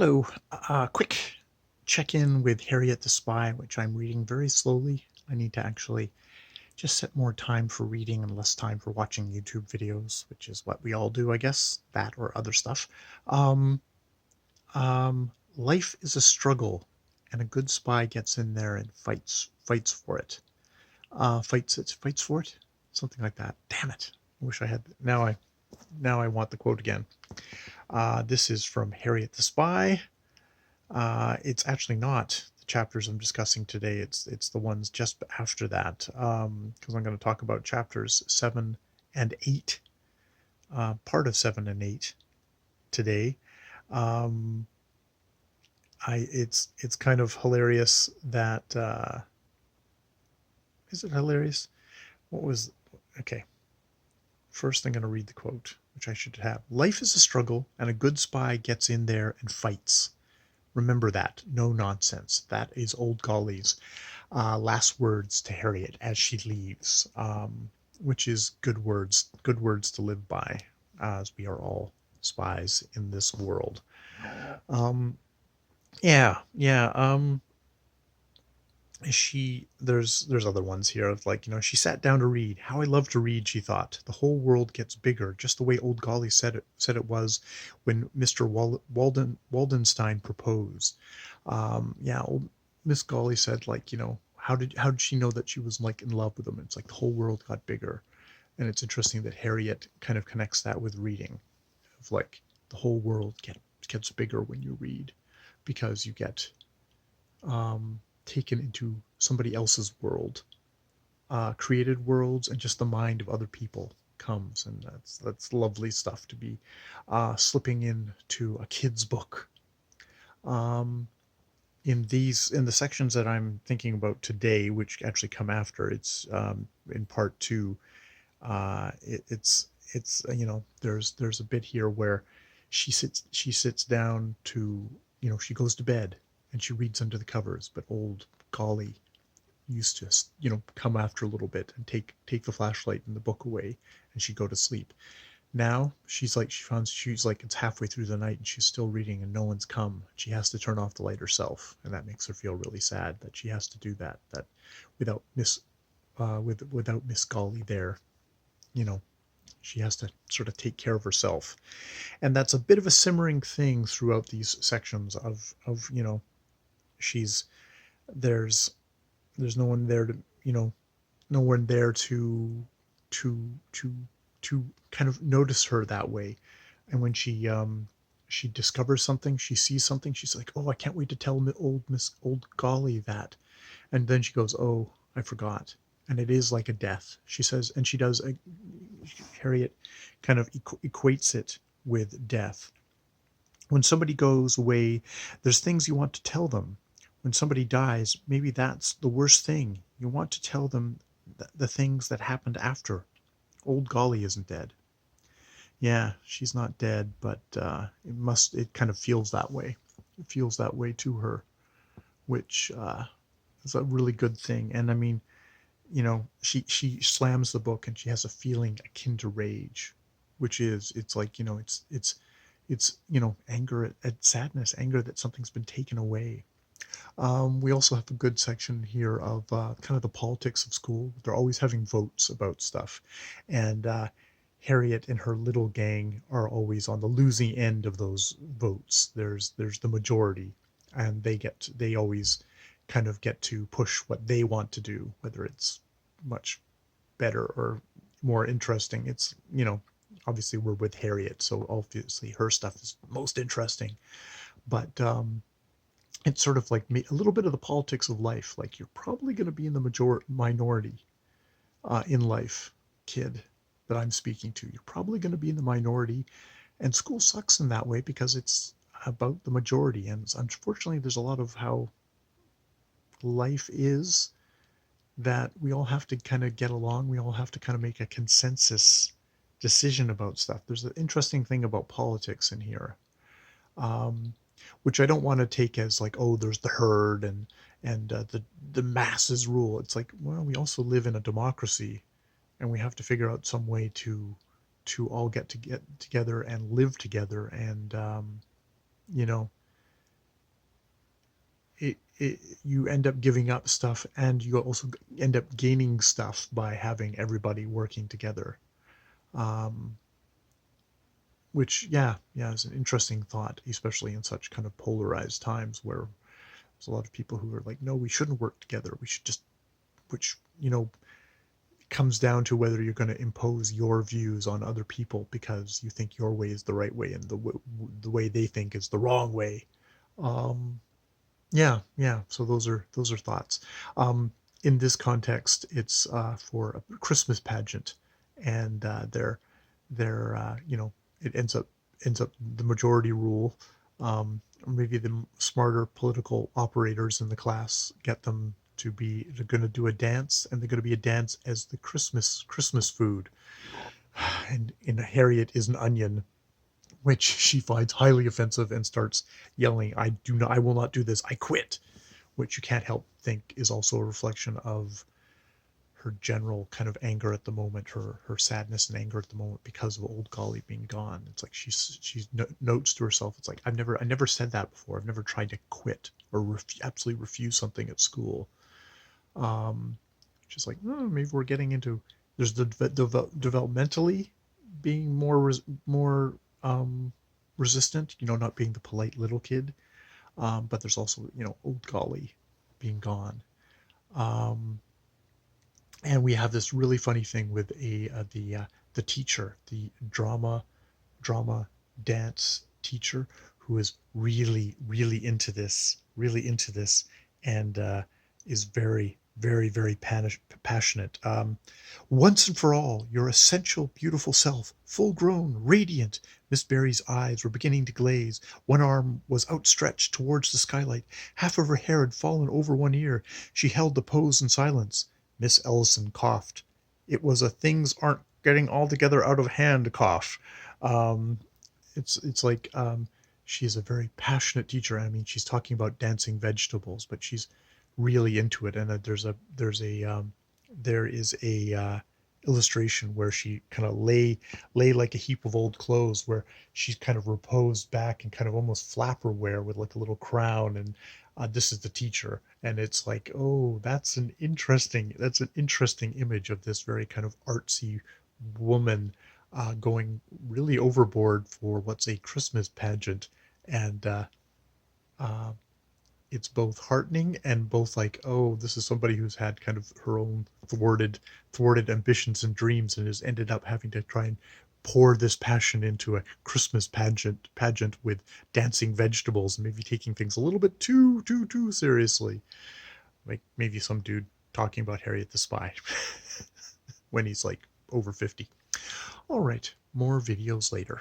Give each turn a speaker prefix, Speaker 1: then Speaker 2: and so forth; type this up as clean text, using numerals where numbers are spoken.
Speaker 1: Hello. Quick check-in with Harriet the Spy, which I'm reading very slowly. I need to actually just set more time for reading and less time for watching YouTube videos, which is what we all do, I guess, that or other stuff. Um, Life is a struggle, and a good spy gets in there and fights for it. Fights for it, something like that. Damn it! I wish I had. Now I want the quote again. This is from Harriet the Spy. It's actually not the chapters I'm discussing today. It's the ones just after that, because I'm going to talk about chapters 7 and 8, part of 7 and 8 today. Um, it's kind of hilarious that is it hilarious? What was okay? First, I'm going to read the quote, which I should have. Life is a struggle, and a good spy gets in there and fights. Remember that. No nonsense. That is old Golly's last words to Harriet as she leaves, which is good words to live by, as we are all spies in this world. Um, yeah. There's other ones here of like, she sat down to read. How I love to read, she thought. The whole world gets bigger, just the way old Golly said it was when Mr. Waldenstein proposed. Yeah, old Miss Golly said, like, how did she know that she was like in love with him? It's like the whole world got bigger. And it's interesting that Harriet kind of connects that with reading, of like the whole world gets bigger when you read, because you get taken into somebody else's world, created worlds, and just the mind of other people comes, and that's lovely stuff to be slipping into a kid's book. Um, in the sections that I'm thinking about today, which actually come after, it's in part two. It's there's a bit here where she sits down to, she goes to bed and she reads under the covers, but old Golly used to, come after a little bit and take the flashlight and the book away, and she'd go to sleep. Now she's like it's halfway through the night and she's still reading and no one's come. She has to turn off the light herself, and that makes her feel really sad that she has to do that without without Miss Golly there. You know, she has to sort of take care of herself, and that's a bit of a simmering thing throughout these sections of she's there's no one there to, no one there to to to kind of notice her that way. And when she discovers something, she sees something, she's like, oh, I can't wait to tell old Golly that. And then she goes, oh, I forgot. And it is like a death, she says. And she does Harriet kind of equates it with death. When somebody goes away, there's things you want to tell them. When somebody dies, maybe that's the worst thing. You want to tell them the things that happened after. Old Golly isn't dead. Yeah, she's not dead, but it kind of feels that way. It feels that way to her, which is a really good thing. And I mean, she slams the book and she has a feeling akin to rage, which is, it's like, it's anger at sadness, anger that something's been taken away. We also have a good section here of kind of the politics of school. They're always having votes about stuff, and Harriet and her little gang are always on the losing end of those votes. There's the majority, and they always kind of get to push what they want to do, whether it's much better or more interesting. It's, obviously we're with Harriet, so obviously her stuff is most interesting, but it's sort of like a little bit of the politics of life. Like, you're probably going to be in the minority in life, kid, that I'm speaking to. You're probably going to be in the minority, and school sucks in that way because it's about the majority. And unfortunately, there's a lot of how life is, that we all have to kind of get along. We all have to kind of make a consensus decision about stuff. There's an interesting thing about politics in here. Which I don't want to take as like, oh, there's the herd and the masses rule. It's like, well, we also live in a democracy, and we have to figure out some way to all get together and live together, and you know you end up giving up stuff, and you also end up gaining stuff by having everybody working together. Um, which, yeah, is an interesting thought, especially in such kind of polarized times where there's a lot of people who are like, no, we shouldn't work together. We should just, which, comes down to whether you're going to impose your views on other people because you think your way is the right way and the way they think is the wrong way. Um, yeah. So those are thoughts. In this context, it's for a Christmas pageant, and they're it ends up the majority rule. Maybe the smarter political operators in the class get them to be they're going to do a dance, and they're going to be a dance as the Christmas food. And Harriet is an onion, which she finds highly offensive and starts yelling, I will not do this, I quit," which you can't help think is also a reflection of her general kind of anger at the moment, her sadness and anger at the moment because of old Golly being gone. It's like she's notes to herself. It's like, I never said that before. I've never tried to quit or absolutely refuse something at school. Just like, maybe we're getting into, there's the developmentally being more resistant, not being the polite little kid. But there's also, old Golly being gone. And we have this really funny thing with the teacher, the drama dance teacher, who is really into this, and is very, very, very passionate. Once and for all, your essential beautiful self, full grown, radiant. Miss Barry's eyes were beginning to glaze. One arm was outstretched towards the skylight. Half of her hair had fallen over one ear. She held the pose in silence. Miss Ellison coughed. It was a things aren't getting altogether out of hand cough. Um, it's like, she's a very passionate teacher. I mean, she's talking about dancing vegetables, but she's really into it. And there is a illustration where she kind of lay like a heap of old clothes, where she's kind of reposed back and kind of almost flapper wear with like a little crown, and this is the teacher. And it's like, oh, that's an interesting image of this very kind of artsy woman going really overboard for what's a Christmas pageant. And uh, it's both heartening and both like, oh, this is somebody who's had kind of her own thwarted ambitions and dreams, and has ended up having to try and pour this passion into a Christmas pageant with dancing vegetables, and maybe taking things a little bit too seriously. Like maybe some dude talking about Harriet the Spy when he's like over 50. All right, more videos later.